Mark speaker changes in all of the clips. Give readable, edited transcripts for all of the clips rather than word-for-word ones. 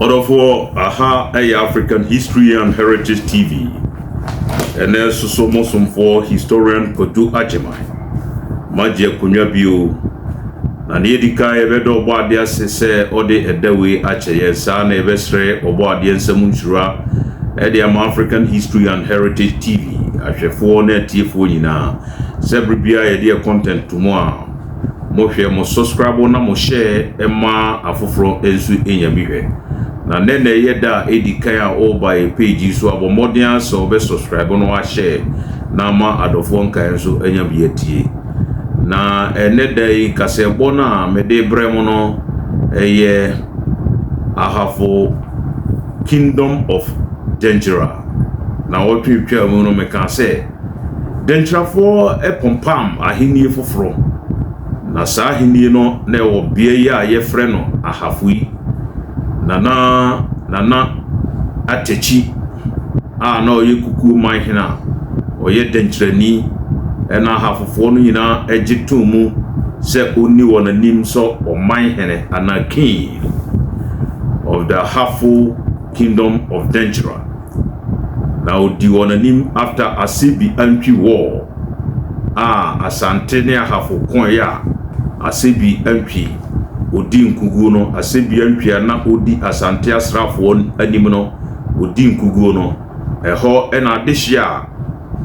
Speaker 1: Odofo aha African History and Heritage TV. And there's so much for historian Kodu Ajimai. Maji akunya bio. Na niedika ebedo obo ade asese ode edawe acheye sa na ebesre obo ade nsamunchura African History and Heritage TV. Ahwefo na tiefo nyina. Sebribia ye content to mo hwe mo subscribe na mo share ema afoforo ensu enyamihwe. Na nene yeda edika ya by page so abomodian so be subscribe no wa share na ma adofo nka enso enyamietie. Na enedai kasebo na mede bremo no ahafo Kingdom of Denchira. Na wotwetwa mu no meka se Denchira for epompam ahini foforo. Na sa ahini no na wo bie ya yefre no ahafui. Nana atechi na oye kuku man hina oye Denchirani ena ahafofo no nyina egitumu se oni wonanim so oman hene ana king of the Ahafo Kingdom of Denchira. Now di wonanim after Asebi Antwi war asante ne ahafo kon ya Asebi Antwi odi nkugu no Asebi Antwi na odi asante asrafo anim no odi nkugu no eho ena adehia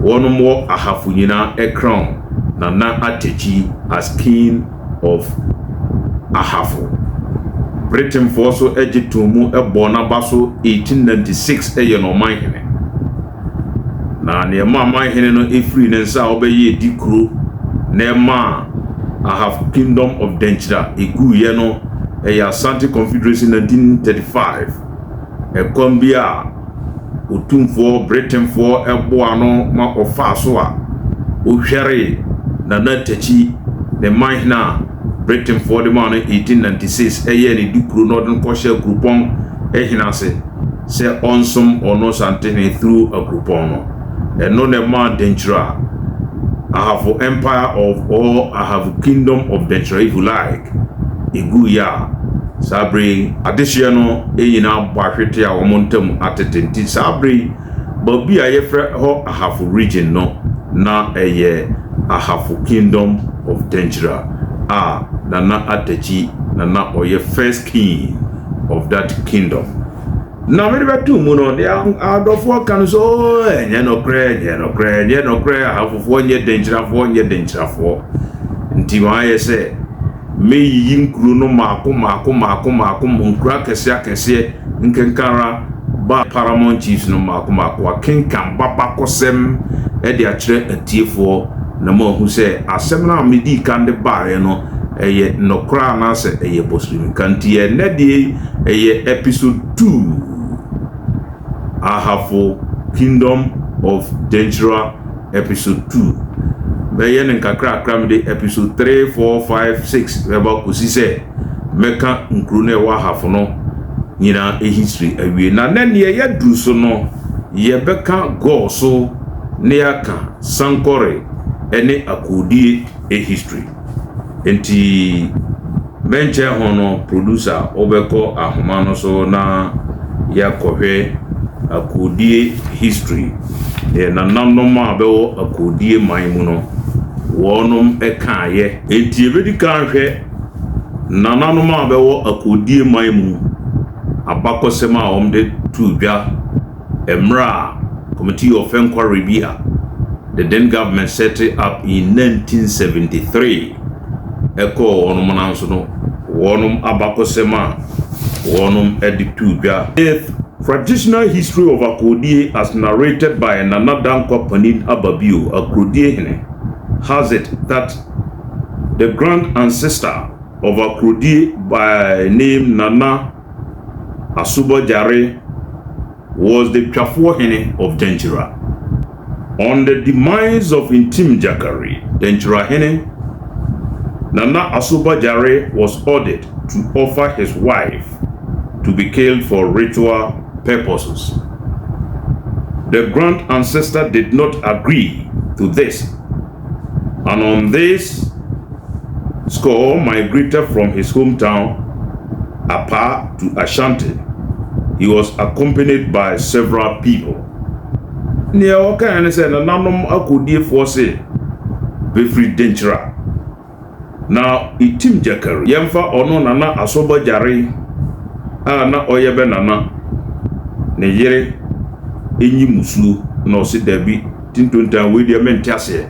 Speaker 1: wonom wo ahafo nyina crown na atechi as king of Ahafo. Britain for so egitumu ebona baso 1896 no man hene. Na ne man hene no efri ne nsa obeye dikuro ne ma Ahafo Kingdom of Denchira egu ye no Asante Confederation 1935 ekombia otumfo Britain for eboano ma ofa so a ohwere na techi ne man na Britain for the man 1896 ne dikuro no den koshe groupon hinase se onsom ono sante through a groupon no no ne ma Denchira Ahafo Empire of all Ahafo Kingdom of Denchira if you like egu ya sabre adehia no nyina bwahwete a womontam atetenti sabre babi a yefre ho Ahafo region no na Ahafo Kingdom of Denchira na atechi na oye first king of that kingdom. Na me betu mu no dia adofo kan so enye no kre Ahafo nye Denchirafo nti ma yese me yinkuru no mako nkura kese nkenkara ba paramount chiefs no mako akenkan baba kosem e de akire atiefo na ma hu se asem na medi kan de bae no nokra na se poslim kanti ne de episode 2 Ahafo Kingdom of Denchira episode 2 be nkakra kram de episode 3 4 5 6 eba kusi se meka nkru ne wa Ahafo no nyina history awie na ne ye duru so no ye beka go so ne aka sankore ene akodie history enti menche hono producer obeko ahoma no so na yakohwe akodie history na nanoma bewo akodie man mu no wonom ekaaye enti ebedika hwe nananoma bewo akodie man mu abakosema omde tubia emra committee of inquiry bia the then government set it up in 1973 eko wonom nanso no wonom abakosema wonom editubia. Traditional history of Akodie as narrated by Nana Dankwa Panin Ababio Akodie Hene has it that the grand ancestor of Akodie by name Nana Asuba Jare was the Twafo Hene of Denchira. On the demise of Intim Jakari, Denchira Hene, Nana Asuba Jare was ordered to offer his wife to be killed for ritual purposes. The grand ancestor did not agree to this, and on this score migrated from his hometown Apa to Ashanti he was accompanied by several people. Near Okan said, Nanum Akudie Force, Befri Denchra. Now, itim Jakari, Yemfa ono nana asoba jari, na oyebe nana, ne yere, enyi musu, no si debi, tintunta wedia mentiase.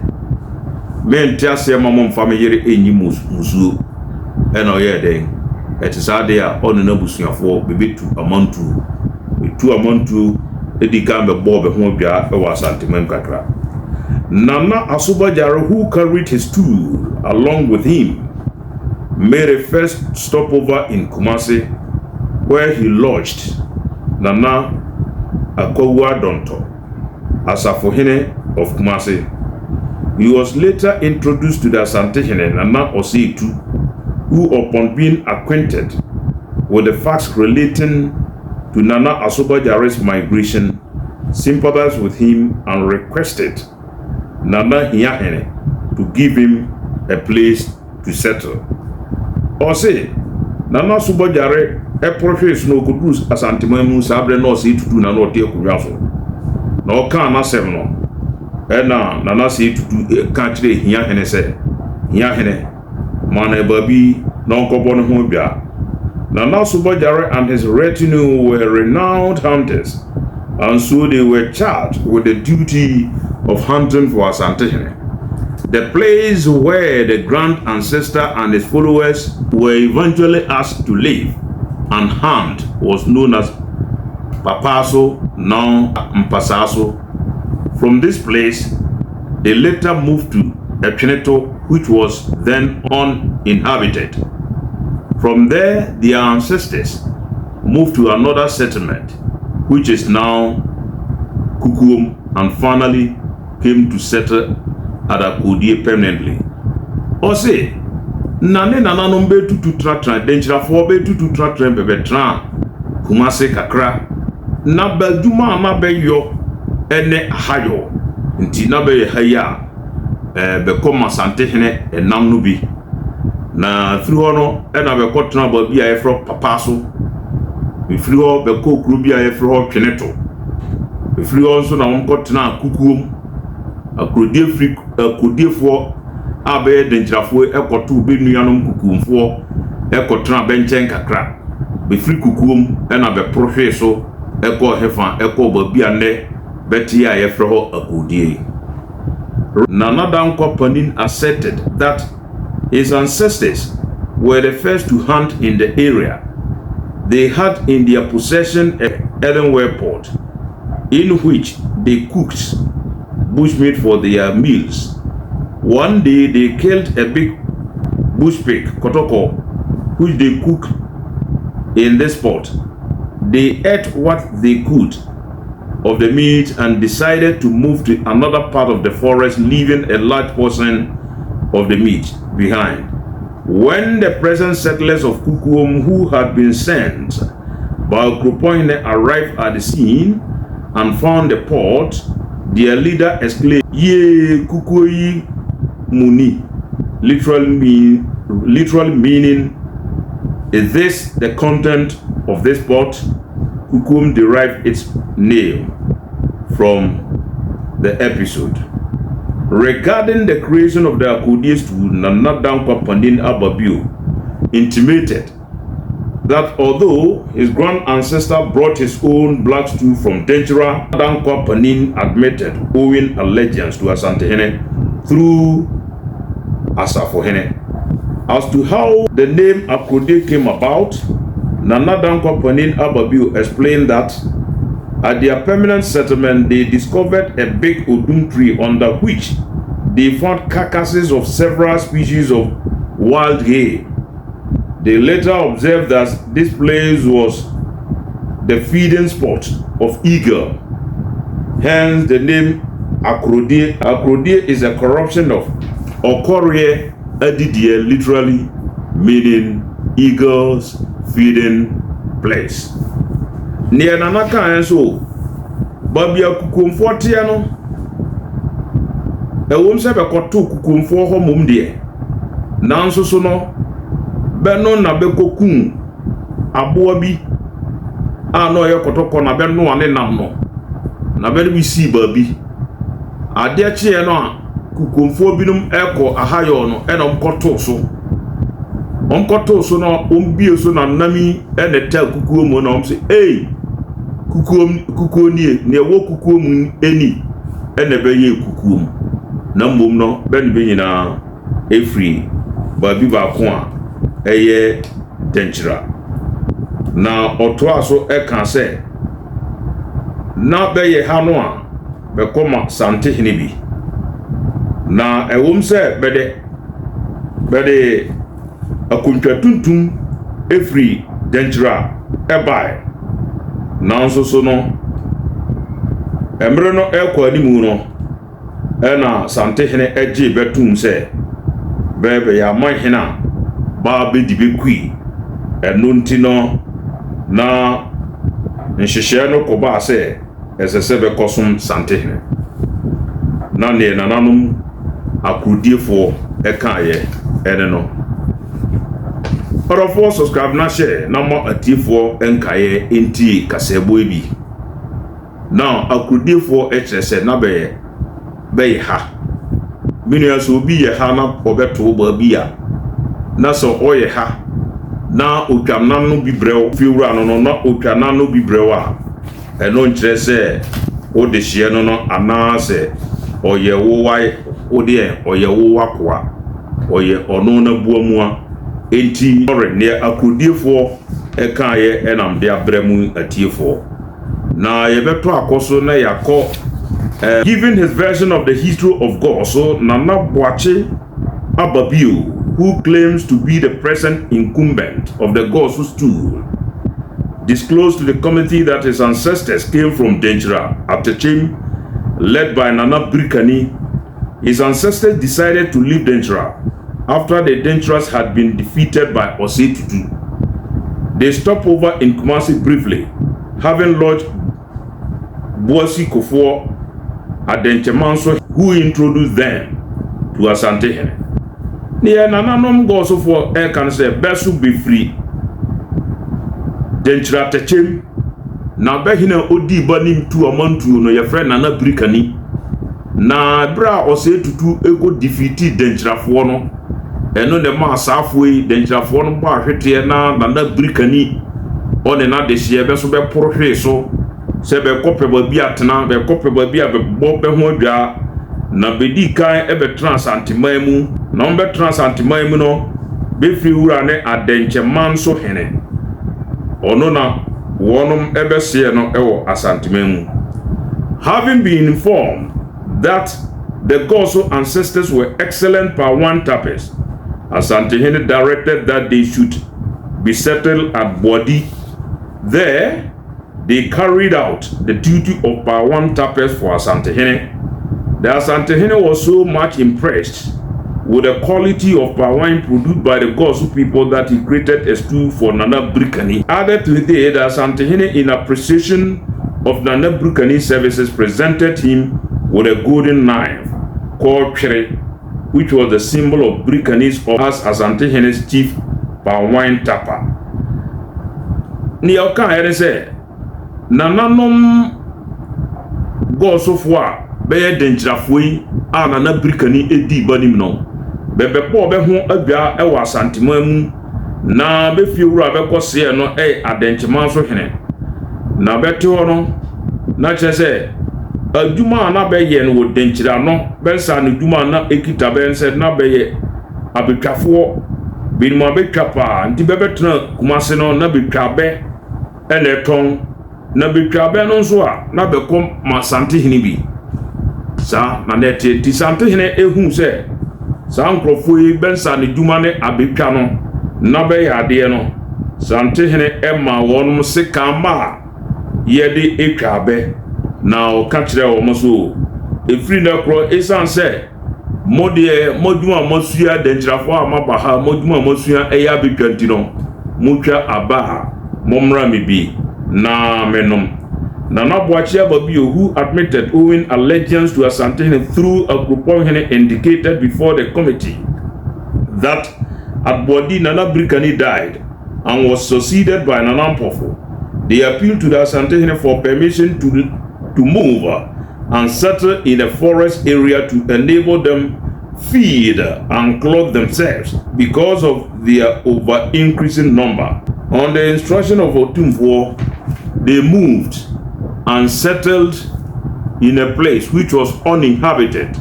Speaker 1: Mentiase mamon fami yere enyi musu, ena oyede. Etisade a ono na busuafo bebetu amantu betu amantu edika be bobe ho bia e wasantemam kakra. Nana Asubajare, who carried his tool along with him, made a first stopover in Kumasi, where he lodged Nana Akowua Donto, Asafohene of Kumasi. He was later introduced to the Asantehene Nana Oseitu, who, upon being acquainted with the facts relating to Nana Asubajare's migration, sympathized with him and requested Nana Hiahene to give him a place to settle. Or say, Nana Asubajare a profess no kudus asantimamu sabre no si tutu na no te kunwafo. Na oka na sem no. Na Nana si tutu ka kire Hiahene se, Hiahene Mane babi non-cobon hobia. Nana Asubajare and his retinue were renowned hunters, and so they were charged with the duty of hunting for Asantehene. The place where the grand ancestor and his followers were eventually asked to live and hunt was known as Papaso, now Mpasaso. From this place, they later moved to Epchineto, which was then uninhabited. From there, their ancestors moved to another settlement, which is now Kukuom, and finally came to settle at Akodie permanently. Or say, Nane Nananom be tutu tratra, denchira for be tutu tratra bebe tra, Kumasi kakra, na beljuma na be yo, ene hayo, nti na be haya, bekoma Asantehene enam no bi na firi ho no na bekotena ba bi ayefro Papaso firi ho beko kru bi ayefro ho Tweneto firi ho nso na wonkotena Kukuom akodiefo abe denchirafo ekoto be nuanom Kukuomfo ekotena benchen kakra be firi Kukuom na be prohwe so eko hefa eko ba bi ane beti ayefro ho akodie. Nana Dankwa Panin asserted that his ancestors were the first to hunt in the area. They had in their possession a earthenware pot in which they cooked bushmeat for their meals. One day they killed a big bush pig, kotoko, which they cooked in this pot. They ate what they could of the meat and decided to move to another part of the forest, leaving a large portion of the meat behind. When the present settlers of Kukuom, who had been sent by Okropohene, arrived at the scene and found the pot, their leader exclaimed, "Ye Kukuoyi Muni," literally meaning, "Is this the content of this pot?" Kukuom derived its name from the episode. Regarding the creation of the Akodie stool, Nana Dankwa Panin Ababio intimated that although his grand ancestor brought his own black stool from Denchira, Dankwa Panin admitted owing allegiance to Asantehene through Asafohene. As to how the name Akodie came about, Nana Dankwa Panin Ababio explained that at their permanent settlement, they discovered a big odum tree under which they found carcasses of several species of wild game. They later observed that this place was the feeding spot of eagle. Hence the name Akrodie. Akrodie is a corruption of Okorie Adidie, literally meaning eagles feeding place. Near Nanaka and so Babia Kukuomfo tia no ewom se be koto Kukuomfo ho mom de nanso so no be no na be kokun aboa bi a no ye kotoko na be no ane nam no na be bi si baabi ade a chie no a kukomfo binum eko ahayo no e no mkoto so no ombie so na nami e ne ta kukuo mu na omse kukuo nie ne wo kukuo mu eni e ne be ye kukuo mu na mbom no be ne be nyina efri baabi ba ko a eye denchira na oto aso e kan se na be ye ha no a be koma sante hene bi na ewom se bede akontwa tuntum efri denchira e bai na nso so no emre no e kwa ni mu no e na sante hene eje betum se bebe ya man hena ba be di be kui eno ntino na nhyehyɛ no ko ba se esese be kosum sante hene na ne nananum akrodiefo e kaaye ene no Orofo subscribe na share na mo atifo enkaye enti kasebo ebi now akrodiefo e kyerese na be ha minu aso obi ye ha na obeto ba bia na so oye ha na otwamna no bibrew fiwura no na otwana no bibrew a eno nkyerese o de hye no ana se oye wo wai o de oye wo wakoa oye ono na buamua enti ore ne akrodiefo e kaaye enam de abremu atiefo na yebeto akoso na yakọ given his version of the history of God. So Nana Boakye Ababio, who claims to be the present incumbent of the Gosu stool, disclosed to the committee that his ancestors came from Denchira, Aptechem, led by Nana Brikani. His ancestors decided to leave Denchira after the Denchiras had been defeated by Osei Tutu. They stopped over in Kumasi briefly, having lodged Boasi Kofor Adenchemanso, who introduced them to Asante Hene. Near Nananom goes for air can say Besu be free. Denchira Techem, na behina odi banim to a montu no your friend Nana Brikani. Na bra Osei Tutu ego defeated Denchira Fuono. Eno de ma safwe Denchira Fuono ba hwete na Nana Brikani. One na de sie be so be porhwe so. Se be kope babi atena be kope babi abebo be ho adwa na bedi kan e be transantiman mu na be transantiman mu no be firi wura ne Adencheman so hene ono na wonum e be se no e wo asantiman mu. Having been informed that the Goso ancestors were excellent Pawan tappers, Asante Hene directed that they should be settled at Bodi. There they carried out the duty of Pawan tappers for Asante Hene. The Asante Hene was so much impressed with the quality of Pawan produced by the Gosu people that he created a stool for Nana Brikani. Added to it, the Asante Hene, in appreciation of Nana Brikani's services, presented him with a golden knife called Chere, which was the symbol of Brikani's office as Asante Hene's chief Pawan tapper. Nioka Hene said, Nananom Gosofwa be Denchirafoi a Nana Brikani edi banim no bebekpo be ho adwa e wa Asanteman mu na be fiewura be kose no Adencheman so hene na bete ho no na chese adwuma na be ye no wo Denchira no be sa ne dwuma na ekita be nse na be ye abetwafo binmu abetwa pa nti bebetena Kumase no na betwa be ene ton na betwa be no so a na be kom ma Sante Hene bi sa na nete ti Sante Hene ehu se sa nkrofo yi bensa ne dwuma ne abetwa no na be yade no Sante Hene ma wonum se kama ye de etwa be na o ka kire wo so efri na kro esan se modie modwuma mosua Denchirafo amaba ha modwuma mosua eya betwa ntino mutwa aba momra mebi na menom. Nana Boakye Ababio, who admitted owing allegiance to Asante Hene through a Akropong Hene, indicated before the committee that at Bodi Nana Brikani died and was succeeded by Nana Mpofo. They appealed to the Asantehene for permission to move and settle in a forest area to enable them feed and clothe themselves because of their over-increasing number. On the instruction of Otumfuo, they moved and settled in a place which was uninhabited.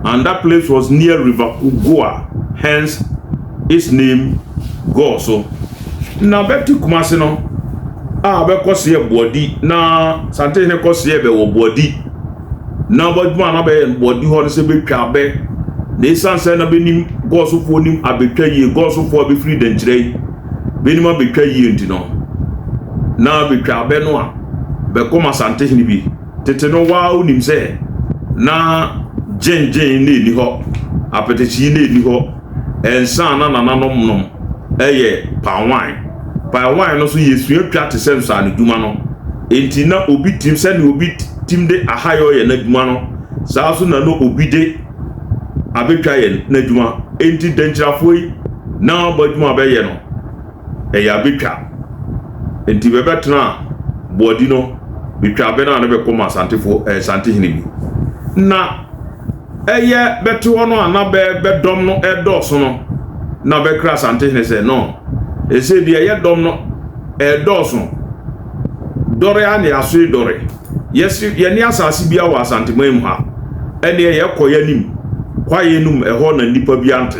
Speaker 1: And that place was near River Ugua, hence its name Goso. Na betu Kumasi no, be kosiye body na Asantehene kosiye be wo body. Na baduma na be body ho se be twa be. Na sanse na be nim Goso fo nim abetwa yie Goso fo be free denkyerei. Be nim abetwa yie ntino. Na be twa be no a be koma Asantehene bi. Tete no wa unim se na jenjen ne ni ho. Apetechi ne ni ho. Ensa na nananom nom. Eye palm wine. Palm wine no so yesu atwa te sense an dwuma no. Enti na obi tim se na obi tim de ahayo ye na dwuma no. Saa so na no obi de abetwa ye na dwuma. Enti denchirafo yi na badwuma be ye no. Eye abetwa. Enti be betena body no betwa be na be koma Asantehene bi. Na eye beto no ana be dom no edoso no. Na be kra Asantehene say no. Ese dia ye dom no edoso. Dore ani aso dore. Yes ye ni asase bia wa Asantehene ha. Ene ye koya nim. Kwaye num eho na nipa bia ante.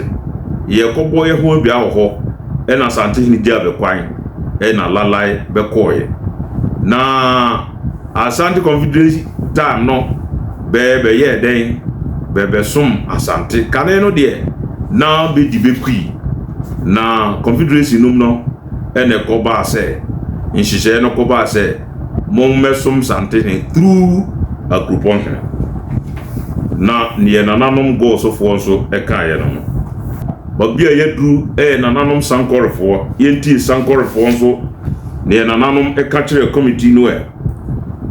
Speaker 1: Ye kobo ye ho bia ho. Ena Asantehene dia be kwan. Ena lalai be koye. Na Asante Confederation time no be ye den be sum Asante. Kane no de na be di be kui. Na Confederation num no ene koba se nhihye no koba se mom mesum Asantehene through a groupon na ne nananom Goso fo so e kan ye no ba bia ye dru nananom Sankorefo yenti Sankorefo so ne nananom e ka kire committee no e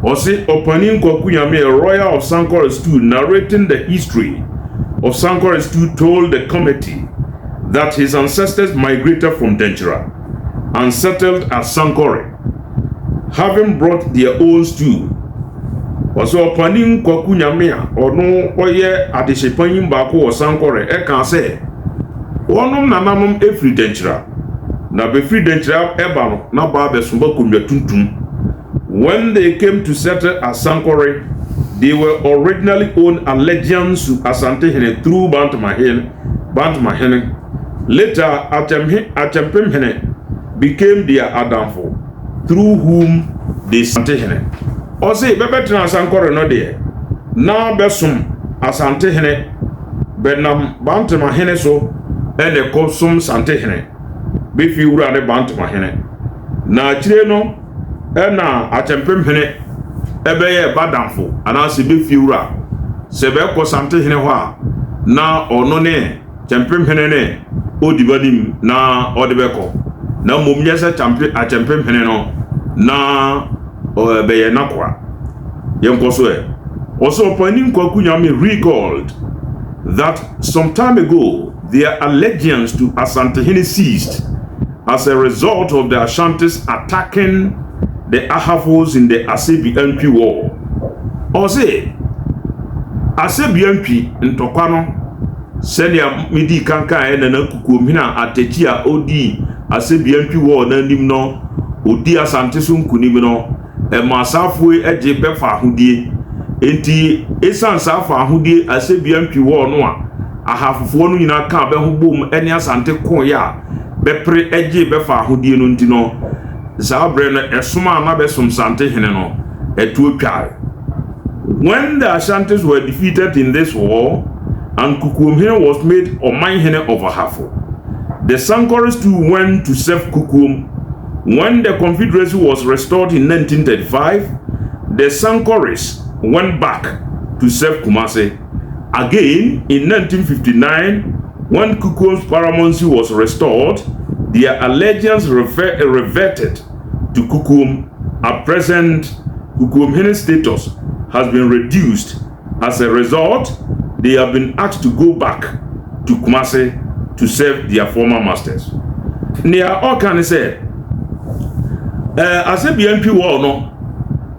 Speaker 1: osi Opanin Kwaku Nyame, a royal of Sankore Stew, narrating the history of Sankore Stew, told the committee that his ancestors migrated from Denkyira and settled at Sankore, having brought their own stew. Also, Opanin Kwaku Nyame, or no, oye adeshepanyin bako or Sankore, e kan say, onum nananum e free Denkyira, na be free Denkyira eba no na ba be sumba kumya tuntum. When they came to settle at Sankore, they were originally owned allegiance to Asantehene through Bantamahene. Later, Achempemhene became their Adamfo, through whom they Asantehene. Or say, Bebetina Sankore no de. Now Besum Asantehene, Benam Bantamahene so, and the Kosum Santehene. Befi ura de Bantamahene. Na Chireno, ena Achempemhene ebeye badamfo anase be fiura se be ko Asantehene ho a na ono ne Achempemhene ne odibanim na odebeko na momye se Achempemhene no na beye nakwa yenkoso e also Opanin Kwaku Nyame recalled that some time ago their allegiance to Asantehene ceased as a result of the Ashantis attacking the Ahafos in the Asebi-NP war. Or say, Asebi-NP ntokwa no senia midi kanka ena na kukumina atechia odi Asebi-NP war na nim no odi Asante so nkunim no masafo eje befa ahudie enti esan safa ahudie Asebi-NP war no a ahafofo no nyina ka be ho bom ene Asante kon ya bepre eje befa ahudie no nti no Zabre no esuma na besum Asantehene no etuotwa. When the Ashantis were defeated in this war and Kukuomhene was made Omanhene of Ahafo, the Sankoris too went to serve Kukuom. When the Confederacy was restored in 1935, the Sankoris went back to serve Kumasi. Again in 1959, when Kukuom's paramountcy was restored, their allegiance reverted to Kukuom. At present, Kukuomhene status has been reduced. As a result, they have been asked to go back to Kumasi to serve their former masters. Nia Okane said, Asebi MP wo no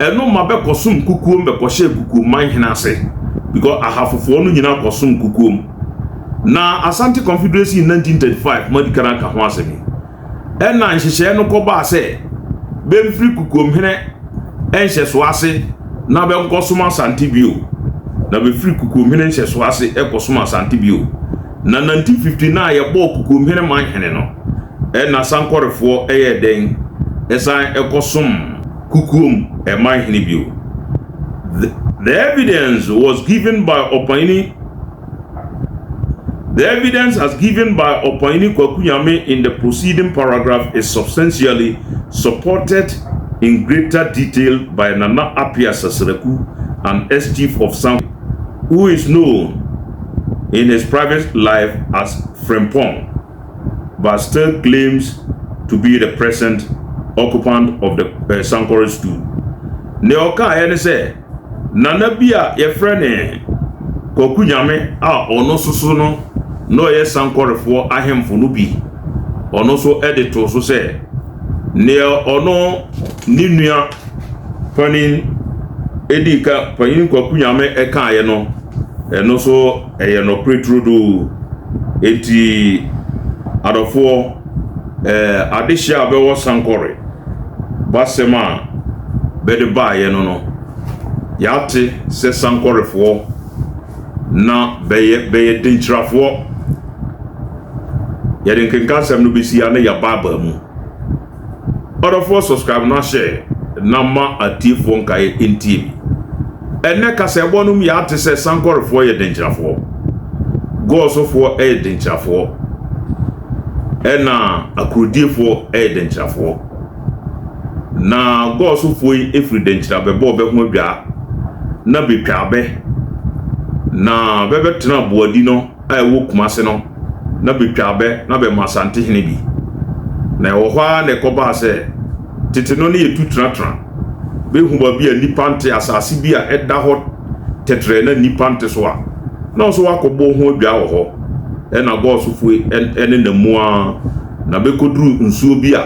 Speaker 1: eno ma be kosum kukuom be kohye kukuom man hinase because ahafofo no nyina kosum kukuom na Asante Confederacy in 1935 madikana ka ho asemi ena nhyehyɛ no kɔ ba se be mfiri kukuom hene enhye so ase na be nkosum Asante bio na be free kukuom hene enhye so ase ekosum Asante bio na 1959 ye bo kukuom hene man hene no ena sankorefo eye den esan ekosum kukuom e man hene bio. The evidence was given by Opayini. The evidence as given by Opayini Kwaku Nyame in the preceding paragraph is substantially supported in greater detail by Nana Appiah Sasiraku, an ex-chief of Sankorefo, who is known in his private life as Frempong, but still claims to be the present occupant of the Sankore stool. Neoka ene se Nana bia ye frene Kwaku Nyame a ono soso no ye Sankorefo ahemfo no bi ono so edito so se ne ono ninua panin edika panin Kwaku Nyame eka ye no eno so eye no pretrudo eti adofo adehia bewo Sankore basema bede ba ye no yate se Sankorefo na beye dintrafo yeden kenkasem no besi ya na ya baba mu adofo subscribe na share na ma atifo nkae ntimi ene kasebo no yate se Sankorefo ye dintrafo gosofo dintrafo ena akrudifo dintrafo na gosofo efri dintra bebo be ho bia na betwabe na bebe tena boadi no ayewo kumase no na betwabe na be Asante hene bi na ewo hwa na ekoba se tete no ne yetu tratra be hu ba bia nipante asase bia eda ho tetre na nipante so a na so wakobo ho bia wo ho na gosofo ene na mua na be kodru nsuo bia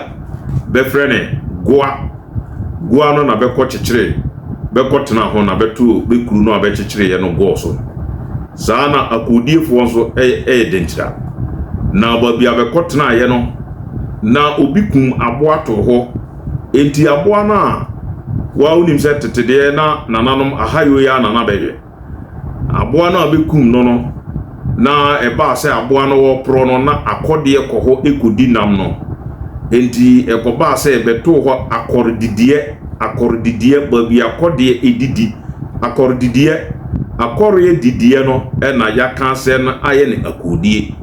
Speaker 1: be frene goa no na be ko chechire be kotena ho na betu be kuru no abechechire ye no goso sana akodiefo nso dentira na babia be kotena ye no na obikum aboa to ho enti aboa na wa unim se tetede na nananom ahayo ya nana bewe aboa na abekum no na eba se aboa no wo pro no na akode ko ho ekodi nam no enti ekoba se beto ho akordidie babi akode edidi akordidie akorye didie no na ya kanse na aye ne akodie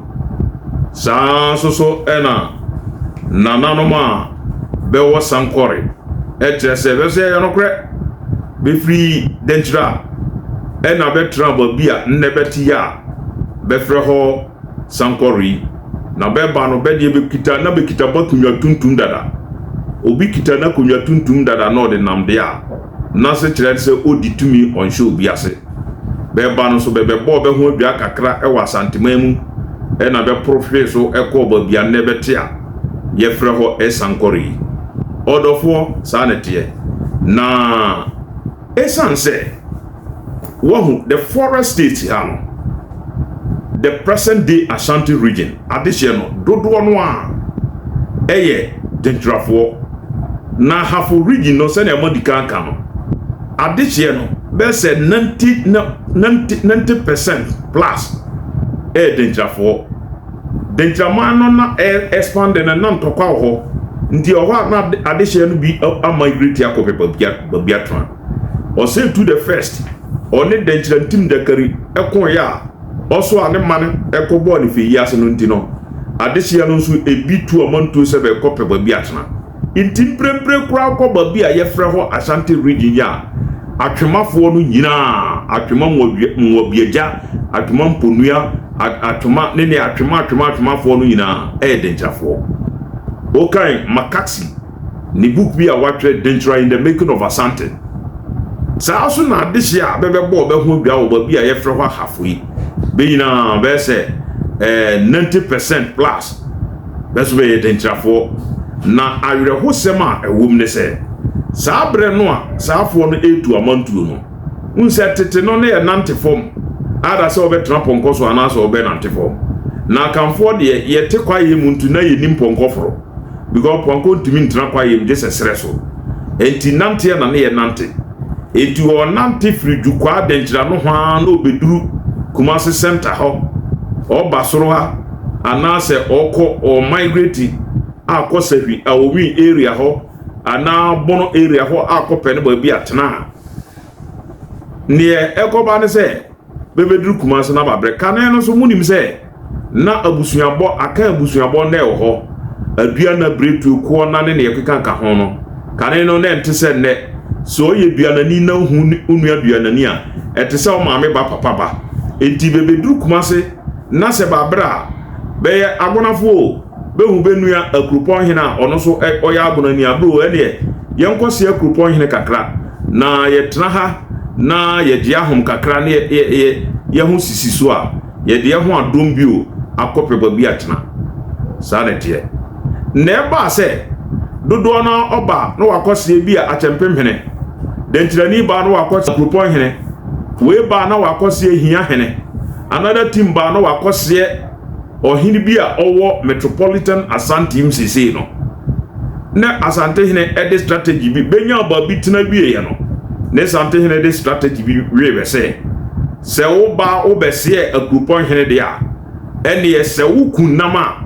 Speaker 1: saa so na nananom a bewo Sankore etrese be se ye no kre be free dentra na betra babi a nne beti ya be fre ho Sankore na beba no be die be kita na be kita bakunwa tuntum dada obi kita na kunwa tuntum dada no de namde a na se kire se oditumi onhye obi ase beba no so bebe bo be ho adua kakra e wa Asantemamu na be profile so e ko ba bia ne bete a ye fre ho Sankore odofo sa ne tie na esanse wo the forest state ha the present day Ashanti region adehye no dodo no a eye dentrafo na hafo region no se na modika aka no adehye no be se 90% plus dentrafo dentraman no na expand na ntokwa ho ndi oho na adehye no bi migrate akọ babiatran o say to the first oni dentrantim dakari ekon ya also ane mane ekobo ni fi yase no ntino adehye no nso ebi tu amonto se be kope babiatran intim prempre kura ko babi a ye frɛ ho Ashanti region ya atwemafo no nyina atwema mwobiaja atwema mponua atwema ne atwemafo no nyina dentrafo okay Makaxi ni book bi a watwe Dentra in the making of Asante sa aso na adehye a bebebo be ho bia wo babi a ye frɛ ho hafoi be nyina be se 90% plus that's where dentrafo na awerɛhosɛm a ɛwom ne sɛ saa brɛ no a saafoɔ no etu amantuo no unse tete no ne nante fom ada sɛ obɛtena pɔnkɔ so anaasɛ obɛnante fom na kanfoɔ de yɛte kwaye mu ntu na yɛnim pɔnkɔ foro because pɔnkɔ ntumi ntena kwaye mu de sɛsrɛ so enti nante na ne nante enti nante firi dwukwa denkyira no hwa na obeduru Kumasi center hɔ ɔba soro ha anaasɛ ɔkɔ migrate akɔ safi awowi area hɔ ana bono area hɔ akɔ pɛ ne ba bi atena ne ɛkɔba ne sɛ bebeduru Kumasi na babrɛ kane no so munim sɛ na abusuabɔ aka abusuabɔ na ɛwɔ hɔ adua na bretu ko na ne yɛkeka nka ho no kane no na ente sɛ nnɛ so yɛ duanani na hu unua duanani a ɛte sɛ o maame ba papa ba enti bebeduru Kumasi na sɛ babra bɛyɛ agonafo behu benua akropɔn hene a ɔno so ɔyɛ agonani abro ɛne yɛnkɔse akropɔn hene kakra na yɛtena ha na yɛde ahom kakra ne yɛho sisi so a yɛde ho adom bio akɔpɛ ba bi atena saa ne teɛ na ɛba sɛ dodoɔ na ɔba na wakɔse bi a akyɛmpem hene dentirani ba na wakɔse akropɔn hene we ba na wakɔse hia hene another team ba na wakɔse ɔhene bi a ɔwɔ Metropolitan Asante MCC no na Asante hene ɛde strategy bi benya ba bi tena wie yɛ no ne Asante hene de strategy bi wie bɛ sɛ wo ba wo bɛseɛ akropɔn hene de a ɛne sɛ wo kunam a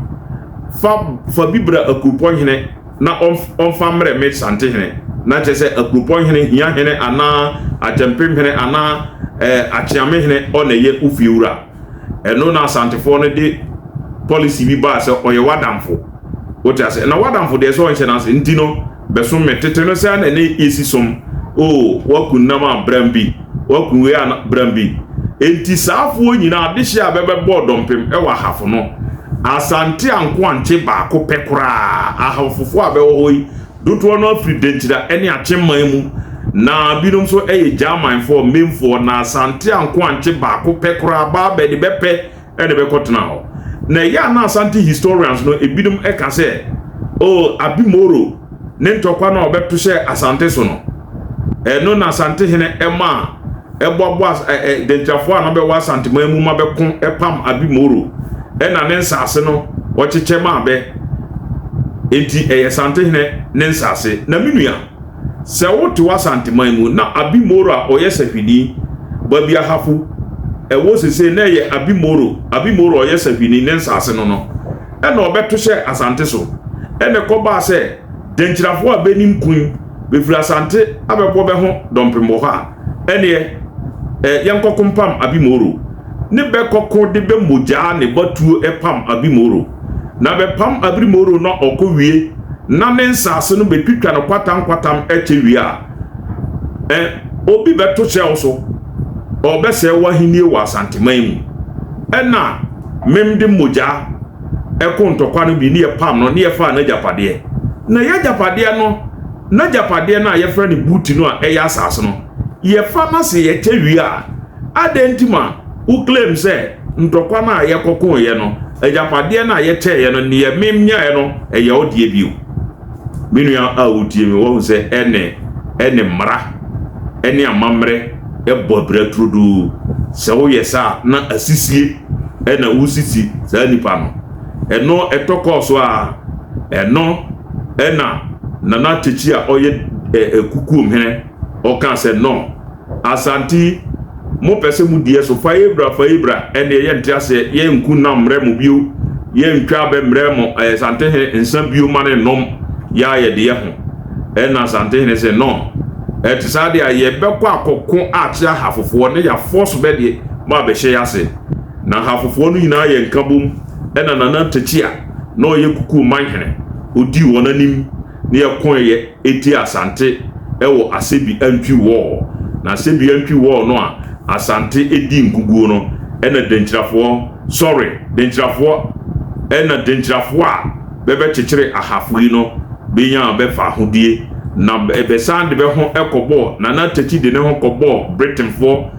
Speaker 1: fa bibra akropɔn hene na ɔmfa mmerɛ me Asante hene na kyɛ sɛ akropɔn hene hia hene ana atempem hene ana akyeame hene ɔna yɛ ufiewura ɛno na Asantefoɔ no de policy bi ba sɛ ɔyɛ wadamfo wote ase na wadamfo de so ɔnhyɛ nase nti no bɛso metete no sɛ na ne esi som o wakunam a brambi wakunwe a brambi enti saafoɔ nyina de hye a bɛbɛbɔ dɔmpem ɛwɔ hafo no Asante anko anche baako pɛ koraa ahafofo a bɛwɔ hɔ yi dotoɔ no afiri dentira ɛne akyemman mu na binom so ɛyɛ Germanfoɔ memfoɔ na Asante anko anche baako pɛ koraa ba bɛde bɛpɛ ɛde bɛkɔtena hɔ na ya na Asante historians no ebidum eka sɛ o Abimoro ne ntɔkwa na obeto hye Asante so no no na Asante hene ema eboabo dentrafo na be wa Asante mamu ma beko epam Abimoro na ne nsase no wɔkyekyɛ ma be enti Asante hene ne nsase na menua sɛ wote wa Asante mamu na Abimoro a ɔyɛ safidi ba bia hafo ɛwɔ sese na yɛ Abimoro ɔyɛ safini ne nsase no no ɛna ɔbɛto hye Asante so ɛna kɔba sɛ denkyirafo a benim kun befiri Asante abɛbɔ bɛ ho dɔmpemɔ hɔ a ɛne yɛnkɔkompam Abimoro ne bɛkɔko de bɛ mogya ne batuo ɛpam Abimoro na bɛpam Abimoro na ɔkɔ wie na ne nsase no betwitwa no kwatam ɛkyɛ wie a obi bɛto hye so obese wahenie wa Asanteman mu ɛna memde mogya ɛko ntɔkwa no bi ne yɛpam no ne yɛfa na japade na yɛjapade no na japade na yɛfrɛ ne buti no a ɛyɛ asase no yɛfa na se yɛkyɛ wie a adentima wo claim sɛ ntɔkwa na yɛkɔko yɛ no ajapade na yɛkyɛ yɛ no ne yɛmemnya no ɛyɛ odie bio menua a wotie me wo sɛ ɛne mmara ɛne amamre ebo bretrudu se wo yesa na asisie na wusisi sa nipa no eno etoko so a eno na techi a oye kukuom hene o kan se no Asante mo pese mu die so fa ebra ene ye ntiase ye nku na mre mu bio ye ntwa be mre mo Asante hene nsan bio mane nom ya ye de ho na Asante hene se no etisade a ye bekɔ akoko atia hafofo ne ya force be de ma be hye yase na hafofo no nyina ye nkabom na techi a na oye kuku manhene odi wonanim ne ye kon ye eti Asante ɛwɔ Asebi antwi wo na Asebi antwi wo no a Asante edi nkuguo no denkyirafo denkyirafo a bebe kyekyere ahafo yi no benya befa hodie na ebesande be ho ekobo na techi de ne ho kobo Britain for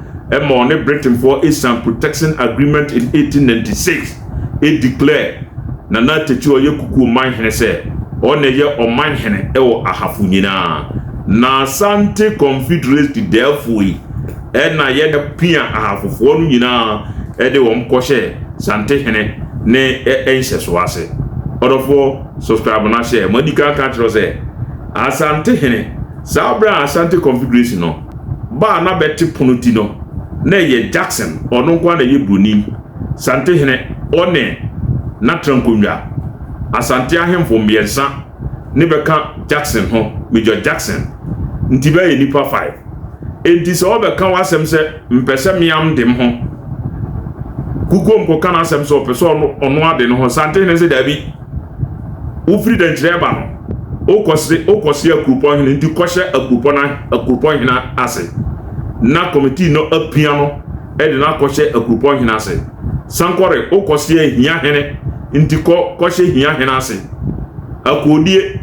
Speaker 1: Britain for Eastern Protection Agreement in 1896 it declare na techi oye kuku manhene se ɔne yɛ ɔman hene ɛwɔ ahafo nyinaa na Asante Confederacy therefore ɛna yɛ pia ahafofoɔ no nyinaa ɛde wɔn kɔhyɛ Sante hene ne ɛnhyɛ so ase ɔdɔfoɔ subscribe na share madika ka kyerɛ sɛ Asante hene saa bra Asante Confederacy no ba na bɛte pono ti no na yɛ Jackson ɔno nko na yɛ broni Sante hene ɔne na trankonwa Asante ahemfo mmiɛnsa ne bɛka Jackson ho Major Jackson nti bɛyɛ nipa 5 enti sɛ ɔbɛka wasɛm sɛ mpɛsɛ miam dem ho kukom ko kana asɛm sɛ ɔpɛsɛ ɔno ade no ho Sante hene sɛ dabi ufiri dankyerɛ ba no okɔse akurupɔn hene nti kɔhyɛ akurupɔn hene ase na committee no apia no ɛde na kɔhyɛ akurupɔn hene ase sankɔre okɔse ahia hene nti kɔhyɛ hia hene ase akodie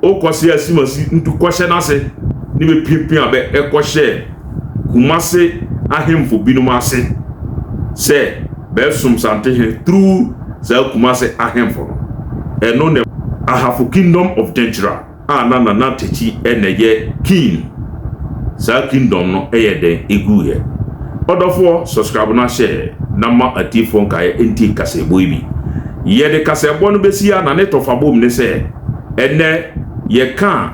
Speaker 1: okɔse asimasi nti kɔhyɛ n'ase ne be piapia bɛ ɛkɔhyɛ Kumase ahemfo binom ase sɛ bɛsum Sante hene through sa Kumase ahemfo no ɛno ne ahafo kingdom of Denkyira a na techi ɛna yɛ king sa kingdom no ɛyɛ den egu yɛ ɔdɔfoɔ subscribe na share na ma atifo nkae enti kasebo bi yɛde kasebo no besi na ne tofa bom ne sɛ ɛnɛ yɛ ka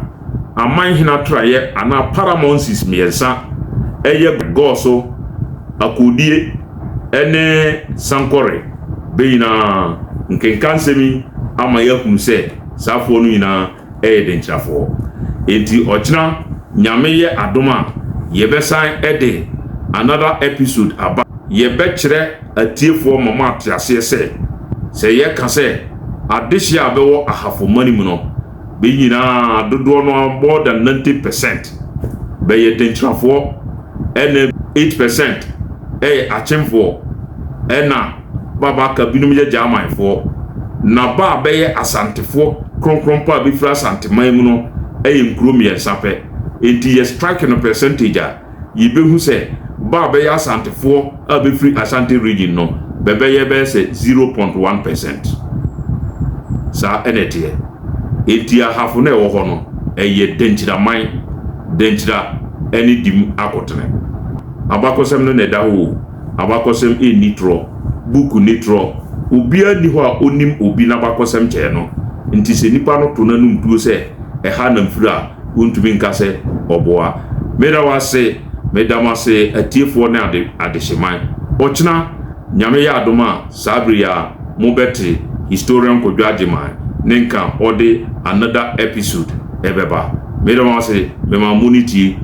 Speaker 1: aman hina traye ana paramonsis miensa ɛyɛ goso akodie ɛne sankore beina nkenkansemi ama yahunu sɛ saafo no nyina ɛyɛ denkyirafo enti ɔkyena nyame yɛ adoma yɛbɛsan ɛde another episode aba yɛbɛkyerɛ atiefo mama atiase sɛ yɛka sɛ adehye a bɛwɔ ahafo mani mu no be nyina dodoɔ no more than 90% bɛyɛ denkyirafo ɛne 8% ɛyɛ achemfo ɛna baba ka binum yɛ jamanfo na ba bɛyɛ asantefo kronkron pa be fira asanteman mu no ɛyɛ nkuro mmiɛnsa pɛ enti yɛ strike no percentage a yibehu sɛ ba bɛyɛ asantefo a be firi Asante region no bɛbɛyɛ bɛsɛ 0.1% sa ɛnɛteɛ enti ahafo na ɛwɔ hɔ no ɛyɛ denkyiraman denkyira ɛne dim akotene abakɔsɛm no na ɛda hɔ abakɔsɛm nitro buku nitro obia ni hɔ a onim obi na abakɔsɛm kyɛ no nti sɛ nipa no to na num tuo sɛ ɛha na mfiri a wontumi nka sɛ ɔboa meda wase medamase atiefoɔ ne adehyeman ɔkyena nyame yɛ adom a sabri a mobɛte historian Kodwo Agyeman ne nka ɔde another episode ɛbɛba medamase mema muniti